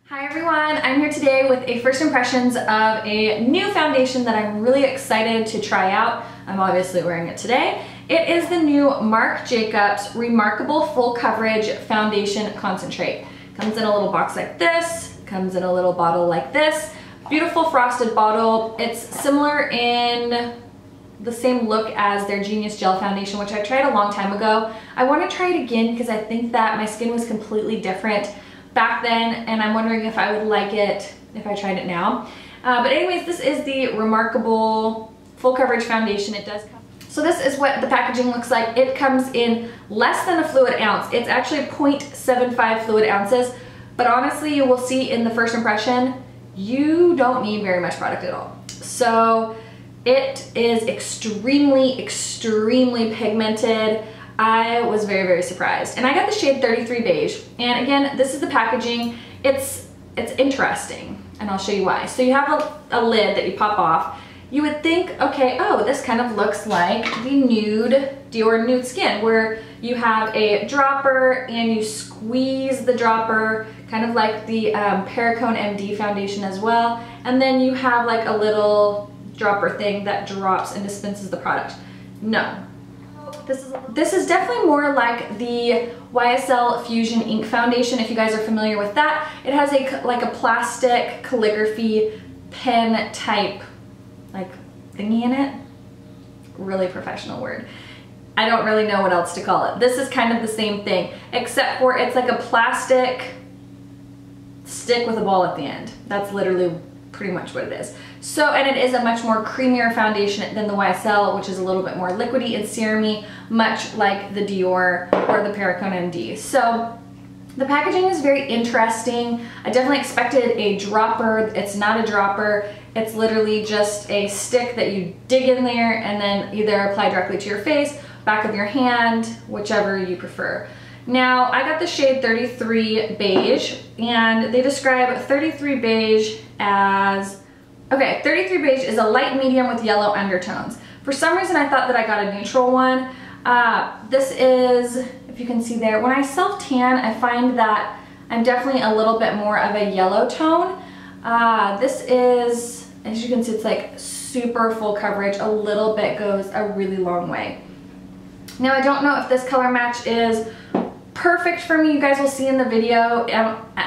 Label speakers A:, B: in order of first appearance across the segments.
A: Hi everyone, I'm here today with a first impressions of a new foundation that I'm really excited to try out. I'm obviously wearing it today. It is the new Marc Jacobs Remarkable Full Coverage Foundation Concentrate. Comes in a little box like this, comes in a little bottle like this. Beautiful frosted bottle. It's similar in the same look as their Genius Gel Foundation, which I tried a long time ago. I want to try it again because I think that my skin was completely different back then, and I'm wondering if I would like it if I tried it now. But anyways, this is the Remarkable Full Coverage Foundation. It does come. So this is what the packaging looks like. It comes in less than a fluid ounce. It's actually 0.75 fluid ounces, but honestly, you will see in the first impression, you don't need very much product at all. So it is extremely, extremely pigmented. I was very, very surprised. And I got the shade 33 Beige. And again, this is the packaging. It's interesting, and I'll show you why. So you have a lid that you pop off. You would think, okay, oh, this kind of looks like the nude Dior Nude Skin, where you have a dropper and you squeeze the dropper, kind of like the Perricone MD foundation as well. And then you have like a little dropper thing that drops and dispenses the product. No. This is definitely more like the YSL Fusion Ink Foundation, if you guys are familiar with that. It has like a plastic calligraphy pen type like thingy in it. Really professional word. I don't really know what else to call it. This is kind of the same thing, except for it's like a plastic stick with a ball at the end. That's literally pretty much what it is. So, and it is a much more creamier foundation than the YSL, which is a little bit more liquidy and serumy, much like the Dior or the Perricone MD. So the packaging is very interesting. I definitely expected a dropper. It's not a dropper. It's literally just a stick that you dig in there and then either apply directly to your face, back of your hand, whichever you prefer. Now, I got the shade 33 Beige, and they describe 33 Beige as, okay, 33 Beige is a light medium with yellow undertones. For some reason, I thought that I got a neutral one. This is, if you can see there, when I self-tan, I find that I'm definitely a little bit more of a yellow tone. This is, as you can see, it's like super full coverage. A little bit goes a really long way. Now, I don't know if this color match is perfect for me. You guys will see in the video.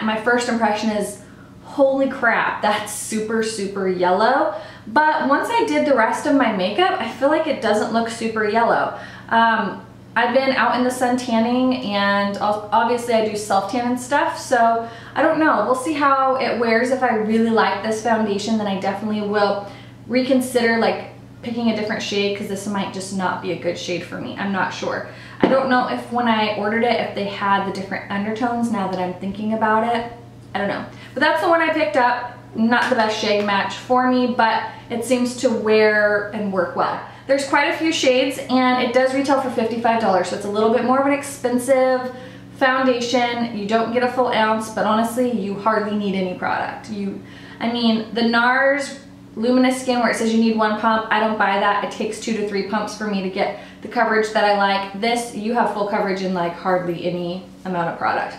A: My first impression is, holy crap, that's super, super yellow. But once I did the rest of my makeup, I feel like it doesn't look super yellow. I've been out in the sun tanning, and obviously I do self-tan and stuff, so I don't know. We'll see how it wears. If I really like this foundation, then I definitely will reconsider like picking a different shade, because this might just not be a good shade for me. I'm not sure. I don't know if when I ordered it, if they had the different undertones now that I'm thinking about it. I don't know. But that's the one I picked up. Not the best shade match for me, but it seems to wear and work well. There's quite a few shades, and it does retail for $55, so it's a little bit more of an expensive foundation. You don't get a full ounce, but honestly, you hardly need any product. I mean, the NARS Luminous Skin, where it says you need 1 pump, I don't buy that. It takes 2 to 3 pumps for me to get the coverage that I like. This, you have full coverage in like hardly any amount of product.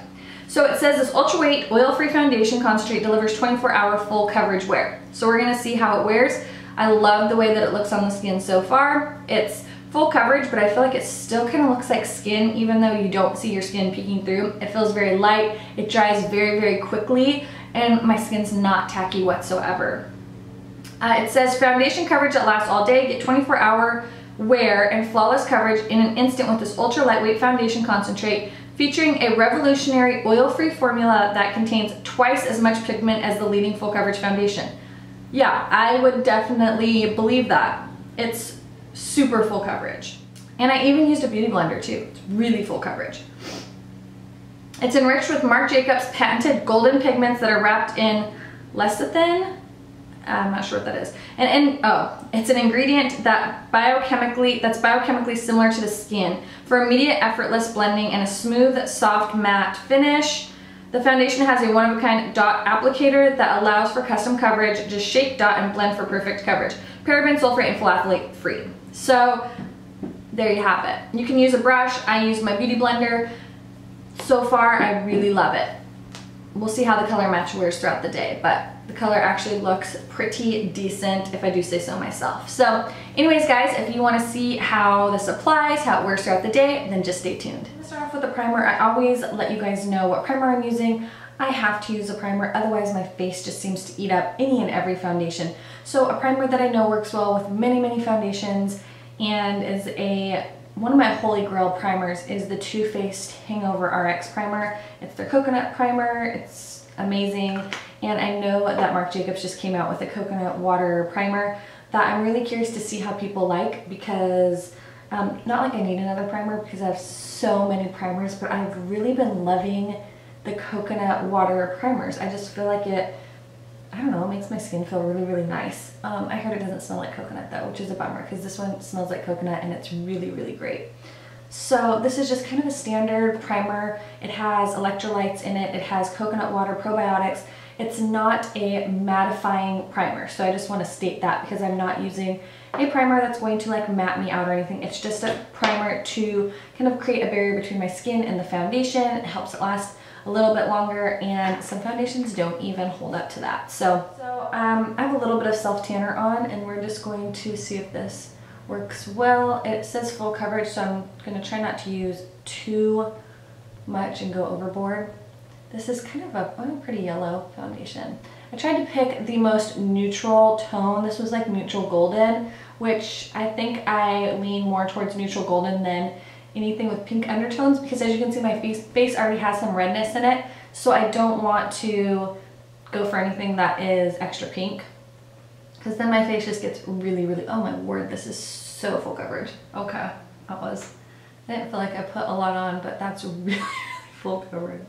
A: So it says this ultra weight oil-free foundation concentrate delivers 24-hour full coverage wear. So we're gonna see how it wears. I love the way that it looks on the skin so far. It's full coverage, but I feel like it still kind of looks like skin, even though you don't see your skin peeking through. It feels very light. It dries very, very quickly, and my skin's not tacky whatsoever. It says foundation coverage that lasts all day. Get 24-hour wear and flawless coverage in an instant with this ultra lightweight foundation concentrate, featuring a revolutionary oil-free formula that contains twice as much pigment as the leading full coverage foundation. Yeah, I would definitely believe that. It's super full coverage. And I even used a beauty blender too. It's really full coverage. It's enriched with Marc Jacobs patented golden pigments that are wrapped in lecithin. I'm not sure what that is. Oh, it's an ingredient that's biochemically similar to the skin for immediate effortless blending and a smooth, soft, matte finish. The foundation has a one-of-a-kind dot applicator that allows for custom coverage. Just shake, dot, and blend for perfect coverage. Paraben, sulfate, and phthalate free. So there you have it. You can use a brush. I use my beauty blender. So far, I really love it. we'll see how the color match wears throughout the day, but the color actually looks pretty decent if I do say so myself. So anyways guys, if you want to see how this applies, how it wears throughout the day, then just stay tuned. To start off with the primer, I always let you guys know what primer I'm using. I have to use a primer, otherwise my face just seems to eat up any and every foundation. So a primer that I know works well with many foundations and is one of my holy grail primers is the Too Faced Hangover RX primer. It's their coconut primer. It's amazing. And I know that Marc Jacobs just came out with a coconut water primer that I'm really curious to see how people like, because not like I need another primer because I have so many primers, but I've really been loving the coconut water primers. I just feel like it, I don't know, it makes my skin feel really nice. I heard it doesn't smell like coconut though, which is a bummer because this one smells like coconut and it's really great. So this is just kind of a standard primer. It has electrolytes in it. It has coconut water, probiotics. It's not a mattifying primer. So I just want to state that because I'm not using a primer that's going to like matte me out or anything. It's just a primer to kind of create a barrier between my skin and the foundation. It helps it last a little bit longer, and some foundations don't even hold up to that. So I have a little bit of self tanner on, and we're just going to see if this works well. It says full coverage, so I'm going to try not to use too much and go overboard. This is kind of a pretty yellow foundation. I tried to pick the most neutral tone. This was like neutral golden, which I think I lean more towards neutral golden than anything with pink undertones, because as you can see my face already has some redness in it, so I don't want to go for anything that is extra pink, because then my face just gets really, oh my word, this is so full coverage. Okay, I didn't feel like I put a lot on, but that's really full coverage.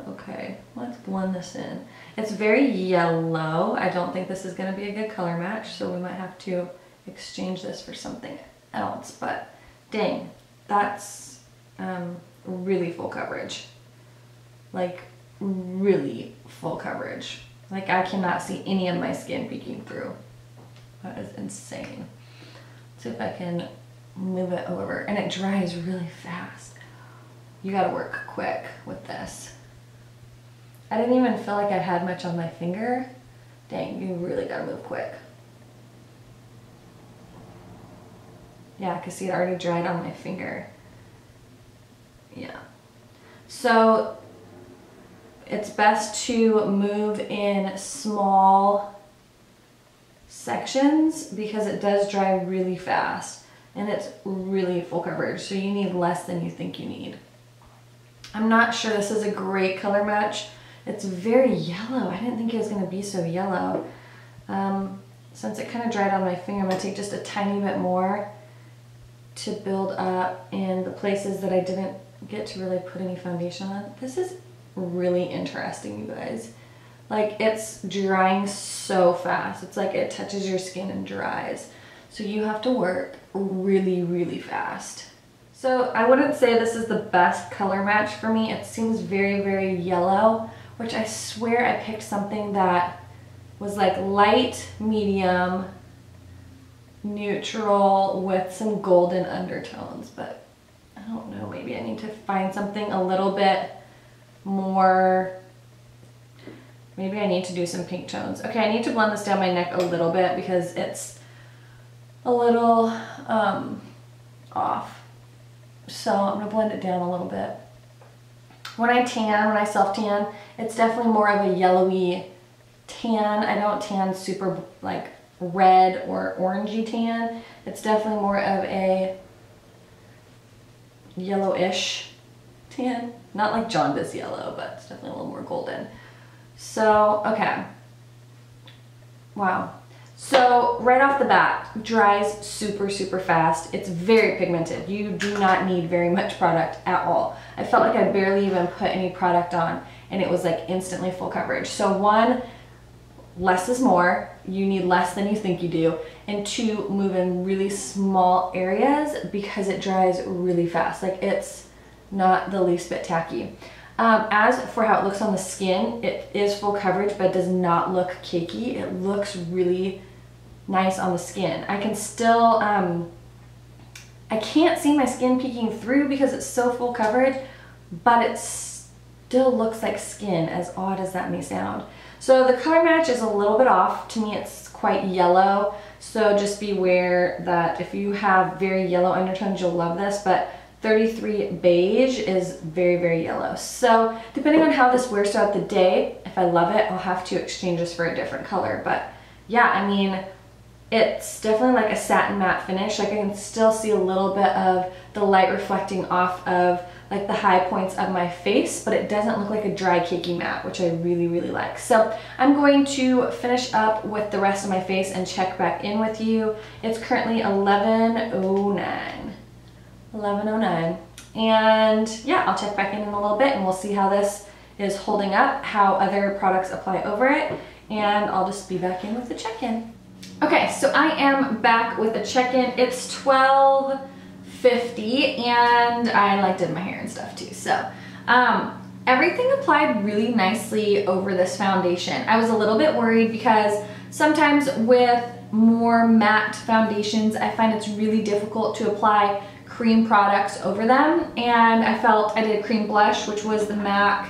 A: Okay, let's blend this in. It's very yellow. I don't think this is going to be a good color match, so we might have to exchange this for something else, but dang. That's really full coverage, like really full coverage. Like I cannot see any of my skin peeking through. That is insane. Let's see if I can move it over, and it dries really fast. You gotta work quick with this. I didn't even feel like I had much on my finger. Dang, you really gotta move quick. Yeah, because see, it already dried on my finger. Yeah. So it's best to move in small sections because it does dry really fast and it's really full coverage. So you need less than you think you need. I'm not sure this is a great color match. It's very yellow. I didn't think it was going to be so yellow. Since it kind of dried on my finger, I'm going to take just a tiny bit more to build up in the places that I didn't get to really put any foundation on. This is really interesting, you guys. Like, it's drying so fast. It's like it touches your skin and dries. So you have to work really fast. So I wouldn't say this is the best color match for me. It seems very yellow, which I swear I picked something that was like light, medium, neutral with some golden undertones, but I don't know, maybe I need to find something a little bit more, maybe I need to do some pink tones. Okay, I need to blend this down my neck a little bit because it's a little off. So I'm gonna blend it down a little bit. When I self tan, it's definitely more of a yellowy tan. I don't tan super like red or orangey tan. It's definitely more of a yellowish tan. Not like jaundice yellow, but it's definitely a little more golden. So, okay. Wow. So right off the bat, dries super fast. It's very pigmented. You do not need very much product at all. I felt like I barely even put any product on and it was like instantly full coverage. So one, less is more. You need less than you think you do. And two, move in really small areas because it dries really fast. Like, it's not the least bit tacky. As for how it looks on the skin, it is full coverage, but it does not look cakey. It looks really nice on the skin. I can still, I can't see my skin peeking through because it's so full coverage, but still looks like skin, as odd as that may sound. So the color match is a little bit off. To me, it's quite yellow. So just beware that if you have very yellow undertones, you'll love this, but 33 beige is very, very yellow. So depending on how this wears throughout the day, if I love it, I'll have to exchange this for a different color. But yeah, I mean, it's definitely like a satin matte finish. Like I can still see a little bit of the light reflecting off of like the high points of my face, but it doesn't look like a dry cakey matte, which I really, really like. So I'm going to finish up with the rest of my face and check back in with you. It's currently 11:09. 11:09. And yeah, I'll check back in a little bit and we'll see how this is holding up, how other products apply over it, and I'll just be back in with the check-in. Okay, so I am back with the check-in. It's 12:50 and I like did my hair and stuff too. So everything applied really nicely over this foundation. I was a little bit worried because sometimes with more matte foundations, I find it's really difficult to apply cream products over them, and I felt I did cream blush, which was the MAC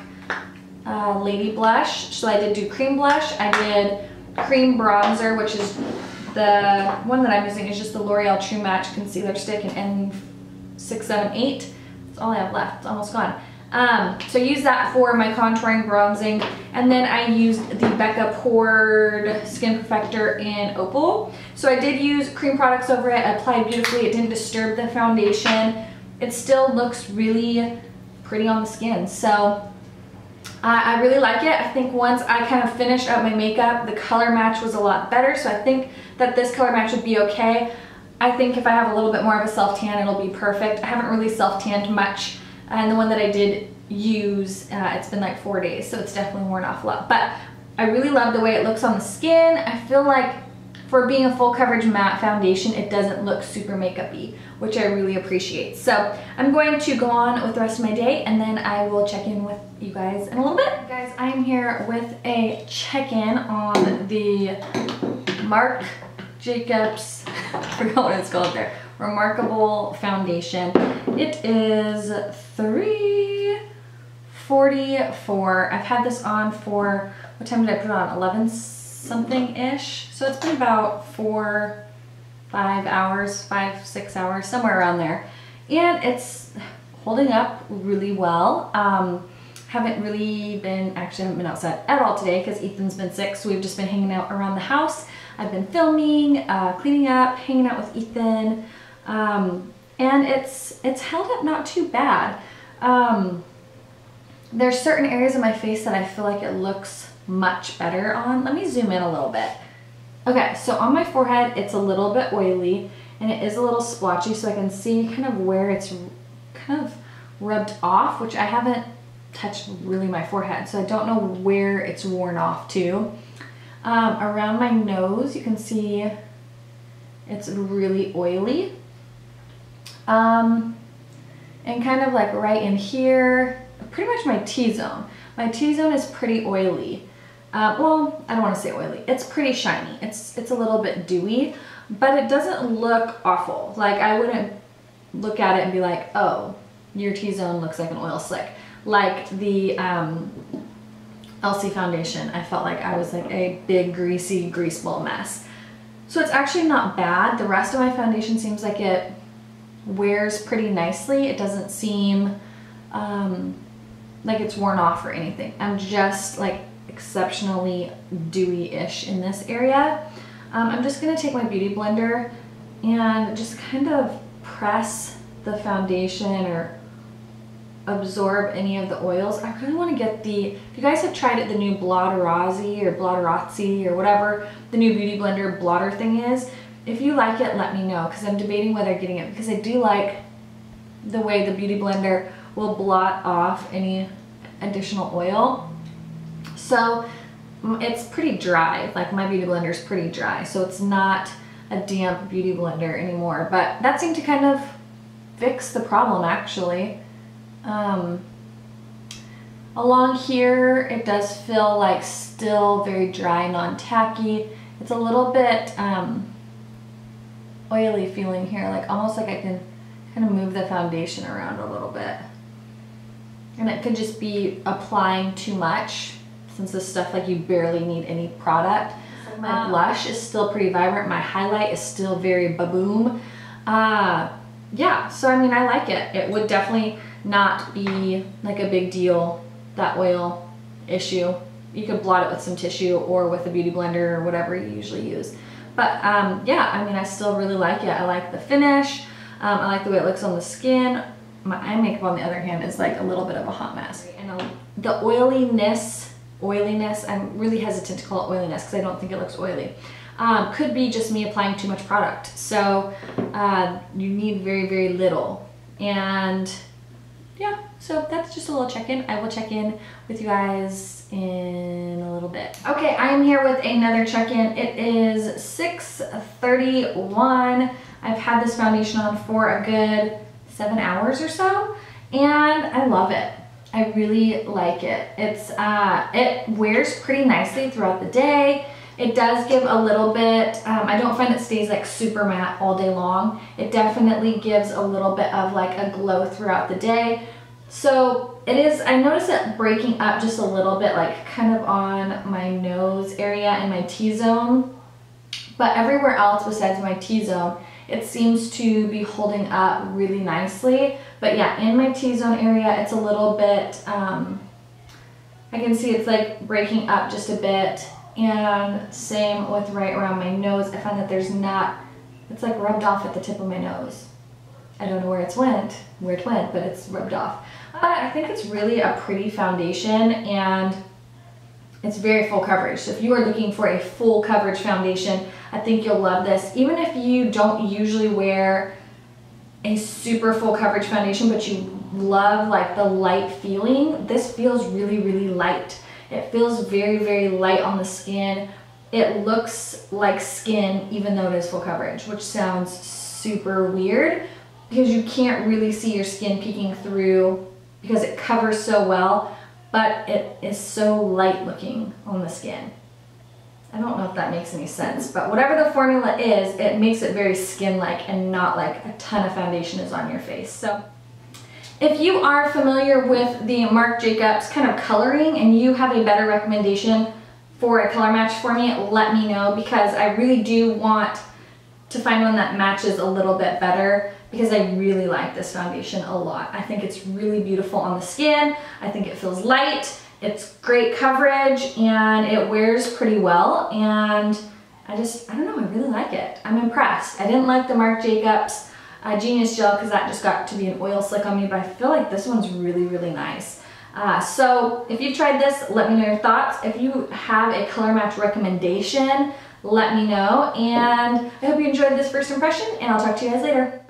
A: Lady Blush. So I did do cream blush. I did cream bronzer, which is the one that I'm using is just the L'Oreal True Match Concealer Stick in N678. That's all I have left. It's almost gone. So I used that for my contouring, bronzing, and then I used the Becca Poured Skin Perfector in Opal. So I did use cream products over it. It applied beautifully. It didn't disturb the foundation. It still looks really pretty on the skin. So I really like it. I think once I kind of finished up my makeup, the color match was a lot better. So I think that this color match would be okay. I think if I have a little bit more of a self-tan, it'll be perfect. I haven't really self-tanned much. And the one that I did use, it's been like 4 days, so it's definitely worn off a lot. But I really love the way it looks on the skin. I feel like for being a full coverage matte foundation, it doesn't look super makeup-y, which I really appreciate. So I'm going to go on with the rest of my day, and then I will check in with you guys in a little bit. Guys, I'm here with a check-in on the Marc Jacobs, I forgot what it's called there, Remarkable Foundation. It is 3:44. I've had this on for, what time did I put it on? 11 something-ish. So it's been about 4, 5 hours, 5, 6 hours, somewhere around there. And it's holding up really well. Haven't been outside at all today because Ethan's been sick, so we've just been hanging out around the house. I've been filming, cleaning up, hanging out with Ethan. And it's held up not too bad. There's certain areas of my face that I feel like it looks much better on. Let me zoom in a little bit. Okay, so on my forehead, it's a little bit oily and it is a little splotchy, so I can see kind of where it's kind of rubbed off, which I haven't touched really my forehead, so I don't know where it's worn off to. Around my nose, you can see it's really oily. And kind of like right in here, pretty much my T-zone. My T-zone is pretty oily. Well, I don't want to say oily. It's pretty shiny. It's a little bit dewy, but it doesn't look awful. Like I wouldn't look at it and be like, oh, your T-zone looks like an oil slick. Like the LC foundation, I felt like I was like a big greasy grease ball mess. So it's actually not bad. The rest of my foundation seems like it wears pretty nicely. It doesn't seem like it's worn off or anything. I'm just like exceptionally dewy-ish in this area. I'm just gonna take my beauty blender and just kind of press the foundation or absorb any of the oils. I really want to get if you guys have tried it, the new Blotterazzi or Blotterazzi or whatever the new beauty blender blotter thing is. If you like it, let me know, because I'm debating whether getting it, because I do like the way the beauty blender will blot off any additional oil. So it's pretty dry, like my beauty blender is pretty dry, so it's not a damp beauty blender anymore, but that seemed to kind of fix the problem actually. Along here, it does feel like still very dry, non-tacky. It's a little bit oily feeling here, like almost like I can kind of move the foundation around a little bit. And it could just be applying too much, since this stuff, like, you barely need any product. My blush is still pretty vibrant. My highlight is still very baboom. Yeah, so I mean, I like it. It would definitely not be like a big deal, that oil issue. You could blot it with some tissue or with a beauty blender or whatever you usually use. But yeah, I mean, I still really like it. I like the finish. I like the way it looks on the skin. My eye makeup, on the other hand, is like a little bit of a hot mess. And the oiliness, I'm really hesitant to call it oiliness because I don't think it looks oily. Could be just me applying too much product. So you need very, very little. And yeah, so that's just a little check-in. I will check in with you guys in a little bit. Okay, I am here with another check-in. It is 6:31. I've had this foundation on for a good 7 hours or so, and I love it. I really like it. It wears pretty nicely throughout the day. It does give a little bit, I don't find it stays like super matte all day long. It definitely gives a little bit of like a glow throughout the day. So it is, I notice it breaking up just a little bit, like kind of on my nose area and my T-zone. But everywhere else besides my T-zone, it seems to be holding up really nicely. But yeah, in my T-zone area, it's a little bit, I can see it's like breaking up just a bit. And same with right around my nose. I find that there's not, it's like rubbed off at the tip of my nose. I don't know where it went, but it's rubbed off. But I think it's really a pretty foundation, and it's very full coverage. So if you are looking for a full coverage foundation, I think you'll love this. Even if you don't usually wear a super full coverage foundation, but you love like the light feeling, this feels really, really light. It feels very, very light on the skin. It looks like skin even though it is full coverage, which sounds super weird because you can't really see your skin peeking through because it covers so well, but it is so light looking on the skin. I don't know if that makes any sense, but whatever the formula is, it makes it very skin-like and not like a ton of foundation is on your face. So if you are familiar with the Marc Jacobs kind of coloring and you have a better recommendation for a color match for me, let me know, because I really do want to find one that matches a little bit better, because I really like this foundation a lot. I think it's really beautiful on the skin. I think it feels light. It's great coverage and it wears pretty well, and I don't know, I really like it. I'm impressed. I didn't like the Marc Jacobs Genius Gel because that just got to be an oil slick on me, but I feel like this one's really, really nice. So if you've tried this, let me know your thoughts. If you have a color match recommendation, let me know, and I hope you enjoyed this first impression, and I'll talk to you guys later.